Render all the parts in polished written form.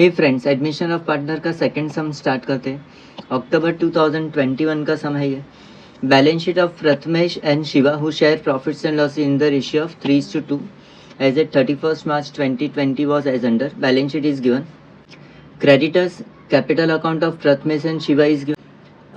Hey friends, admission of partner का second sum start करते हैं। अक्टूबर 2021 का सम है ये। Balance sheet of Prathamesh and Shiva who share profits and loss in the ratio of 3:2 as at 31st March 2020 was as under. Balance sheet is given. Creditors capital account of Prathamesh and Shiva is given.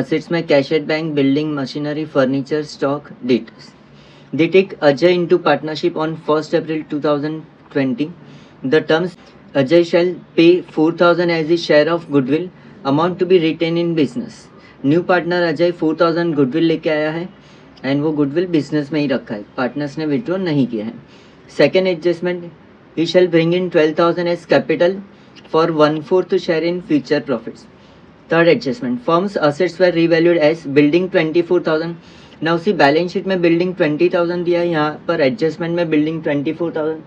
Assets में cash at bank, building, machinery, furniture, stock, debtors. They take Ajay into partnership on 1st April 2020. The terms: Ajay shall pay 4,000 as his share of goodwill, amount to be retained in business. New partner Ajay 4,000 goodwill लेके आया है and वो goodwill business में ही रखा है, partners ने withdraw नहीं किया है. Second adjustment, he shall bring in 12,000 as capital for 1/4 share in future profits. Third adjustment, firm's assets were revalued as building 24,000. ना उसी बैलेंस शीट में बिल्डिंग 20,000 दिया है, यहाँ पर एडजस्टमेंट में बिल्डिंग 24,000.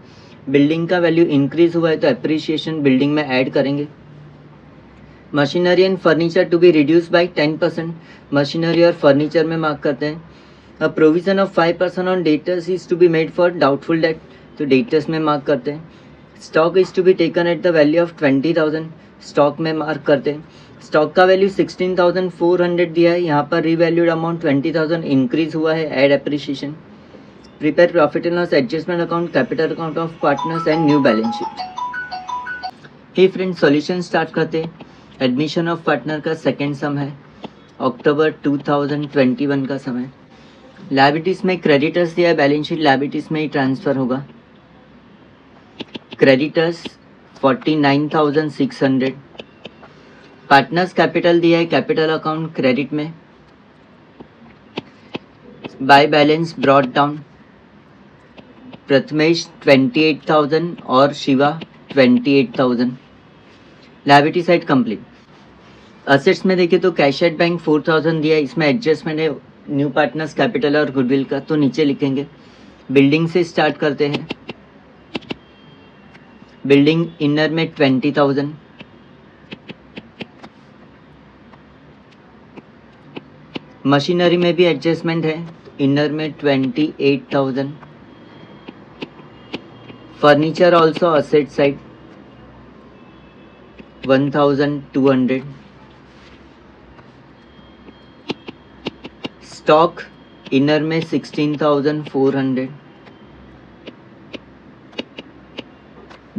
बिल्डिंग का वैल्यू इंक्रीज हुआ है तो एप्रिसिएशन बिल्डिंग में ऐड करेंगे. Machinery and furniture to be reduce by 10%. Machinery और फर्नीचर में मार्क करते हैं. A provision of 5% on debtors is to be made for doubtful debt, तो डेटर्स में मार्क करते हैं. Stock is to be taken at the value of 20,000, stock में mark करते हैं. स्टॉक का वैल्यू 16,400 दिया है, यहाँ पर रीवैल्यूड अमाउंट 20,000 इंक्रीज हुआ है, add appreciation. Prepare profit and loss adjustment account, capital account of partners and new balance sheet. Hey friends, solution start करते हैं. एडमिशन ऑफ पार्टनर का सेकेंड सम है, अक्टूबर 2021 का समय. लायबिलिटीज में क्रेडिटर्स दिया है, बैलेंस शीट लायबिलिटीज में ही ट्रांसफर होगा. क्रेडिटर्स 49,600. पार्टनर्स कैपिटल दिया है, कैपिटल अकाउंट क्रेडिट में. By balance brought down, Prathamesh 28,000 और Shiva 28,000. Liability side complete. Assets में देखिए तो कैश एट बैंक 4,000 दिया है, इसमें एडजस्टमेंट है न्यू पार्टनर्स कैपिटल और गुडविल का, तो नीचे लिखेंगे. बिल्डिंग से स्टार्ट करते हैं. बिल्डिंग इनर में 20,000. मशीनरी में भी एडजस्टमेंट है, इनर में 28,000. Furniture also asset side 1,200. Stock inner में 16,400.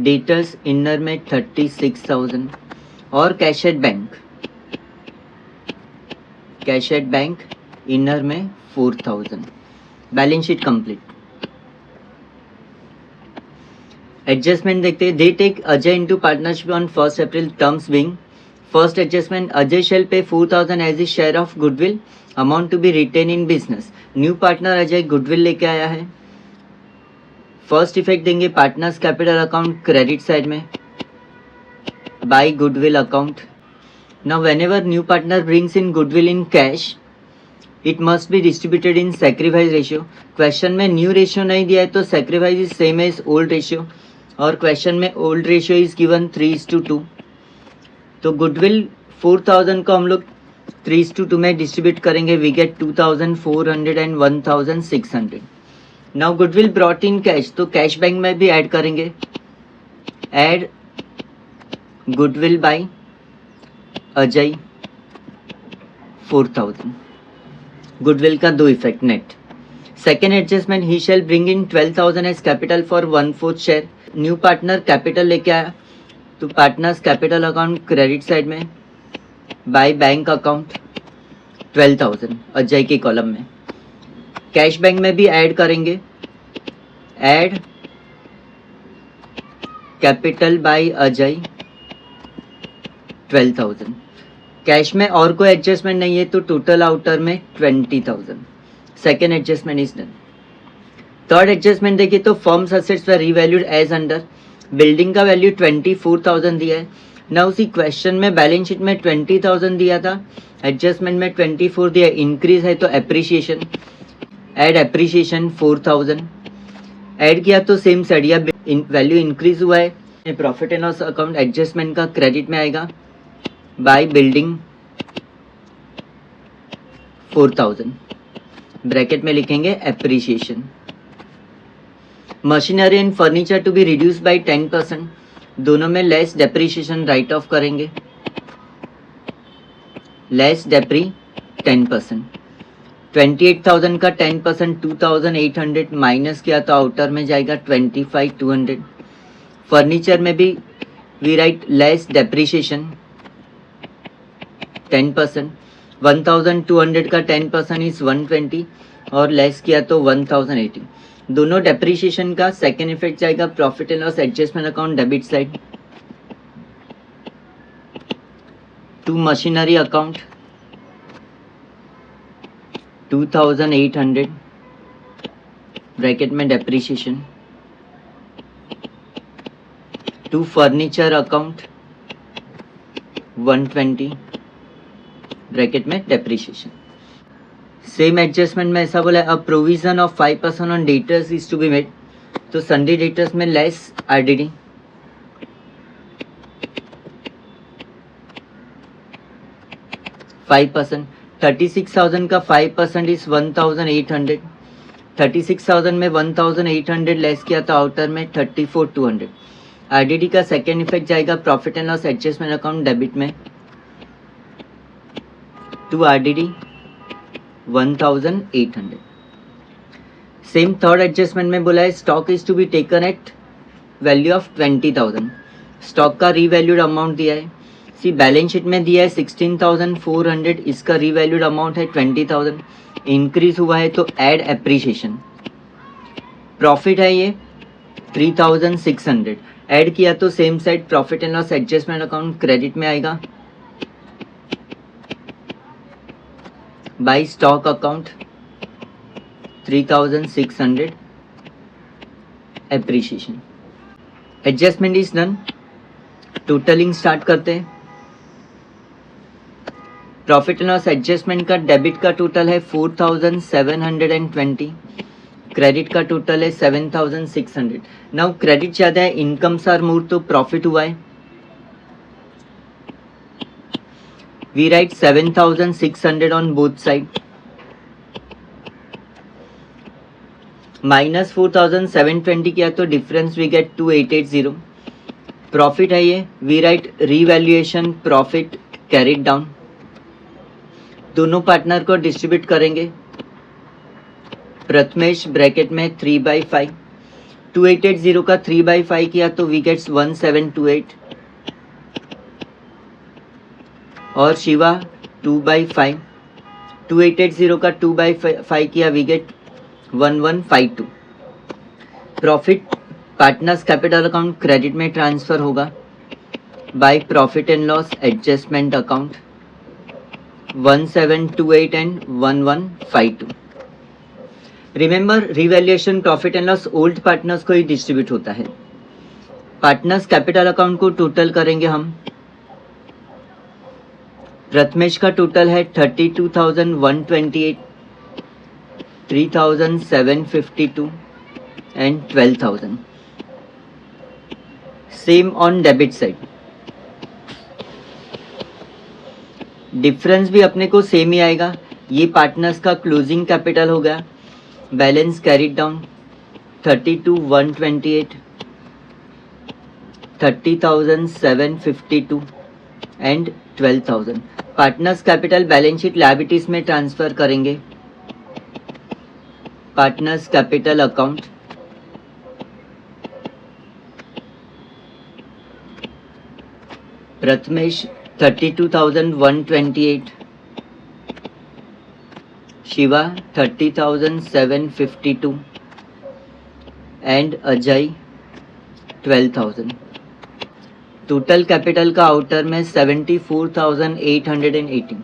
डेटर्स इनर में 36,000 और cash at bank, cash at bank inner में 4,000. Balance sheet complete. एडजस्टमेंट देखते हैं. They take Ajay into partnership on 1st April. Terms being: first adjustment, Ajay shall pay 4,000 as his share of goodwill, amount to be retained in business. New partner Ajay goodwill लेके आया है. First effect देंगे partners capital account credit side में, by goodwill account. Now whenever new partner brings in goodwill in cash, it must be distributed in sacrifice ratio. Question में new ratio नहीं दिया है तो sacrifice is same as old ratio, और question में old ratio is given 3:2. तो goodwill 4,000 को हम लोग 3:2 में डिस्ट्रीब्यूट करेंगे. We get 2,400 and 1,600. Now goodwill brought in cash, तो कैश बैंक में भी ऐड करेंगे. Add goodwill by Ajay 4,000. Goodwill का दो effect net. Second adjustment, he shall bring in 12,000 as capital for 1/4 share. New partner capital लेके आया, तो partners capital account credit side में, बाय बैंक अकाउंट 12,000 अजय के कॉलम में. कैश बैंक में भी ऐड करेंगे. Add capital by Ajay 12,000. Cash में और कोई एडजस्टमेंट नहीं है तो टोटल आउटर में 20,000. Second adjustment is done. Third adjustment देखिए तो firms assets were revalued as under. Building का वैल्यू 24,000 दिया है. ना उसी क्वेश्चन में बैलेंस शीट में 20,000 दिया था, एडजस्टमेंट में 24 दिया, इंक्रीज है तो एप्रिसिएशन. Add appreciation 4,000. ऐड किया तो सेम सड़िया वैल्यू इंक्रीज हुआ है. Profit and loss account adjustment का क्रेडिट में आएगा, बाय बिल्डिंग 4,000. ब्रैकेट में लिखेंगे appreciation. Machinery and furniture to be reduce by 10%. दोनों में लेस डेप्रीशिएशन राइट ऑफ करेंगे, लेस डेप्री 10%। 28,000 का 10% 2,800 माइनस किया तो आउटर में जाएगा 25,200। फर्नीचर में भी वी राइट लेस डेप्रीशिएशन 10%, 1,200 का 10% इज 120 और लेस किया तो 1,080। दोनों डेप्रीशिएशन का सेकेंड इफेक्ट जाएगा profit and loss adjustment account debit side to machinery account 2,800 bracket में depreciation, to furniture account 120 bracket में डेप्रीशिएशन। सेम एडजस्टमेंट में ऐसा बोला है, a provision of 5% on debtors is to be made, तो sundry debtors में less RDD, %5, 36,000 का 5% is 1,800। 36,000 में 1,800 लेस किया तो आउटर में 34,200। आरडीडी का सेकेंड इफेक्ट जाएगा profit and loss adjustment account debit में to RDD 1,800। Same third adjustment में बोला है stock is to be taken at value of 20,000। Stock का रीवैल्यूड अमाउंट दिया है, सी बैलेंस शीट में दिया है 16,400, इसका रीवैल्यूड अमाउंट है 20,000, इंक्रीज हुआ है तो ऐड एप्रिशिएशन। प्रॉफिट है ये 3,600, ऐड किया तो same side profit and loss adjustment account credit में आएगा by stock account 3,600 appreciation. Adjustment is done, totalling start करते हैं। प्रॉफिट एंड लॉस एडजस्टमेंट का डेबिट का टोटल है 4,720, क्रेडिट का टोटल है 7,600। नाउ क्रेडिट ज़्यादा है, इनकम्स आर मोर तो प्रॉफिट हुआ है, we write 7,600 on both side, minus 4,720 किया तो डिफरेंस वी गेट 2,880। प्रॉफिट है ये, we write revaluation profit carried down. दोनों पार्टनर को डिस्ट्रीब्यूट करेंगे, प्रथमेश ब्रैकेट में 3/5, 2,880 का 3/5 किया तो वी गेट्स 1,728 और शिवा 2/5, 2,880 का 2/5 किया we get 1,152। Profit partners capital account credit में ट्रांसफर होगा by profit and loss adjustment account 1,728 and 1,152। Remember revaluation profit and loss old partners को ही डिस्ट्रीब्यूट होता है। पार्टनर्स कैपिटल अकाउंट को टोटल करेंगे हम, प्रथमेश का टोटल है 32,128, 3,752 and 12,000। Same on debit side, difference भी अपने को सेम ही आएगा। ये पार्टनर्स का क्लोजिंग कैपिटल हो गया, balance carried down 32,128, 30,752 and 12,000। Partners capital balance sheet liabilities में ट्रांसफर करेंगे, partners capital account Prathamesh 32,128, Shiva 30,752 and Ajay 12,000। Total capital का आउटर में 74,880।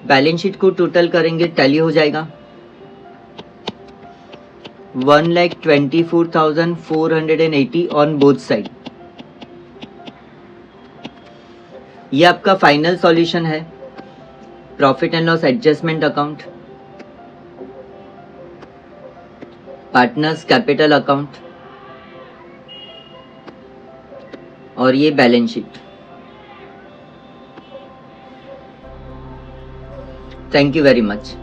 बैलेंस शीट को टोटल करेंगे, टैली हो जाएगा 1,24,480 ऑन बोथ साइड। ये आपका फाइनल सॉल्यूशन है profit and loss adjustment account, partners capital account और ये balance sheet. Thank you very much.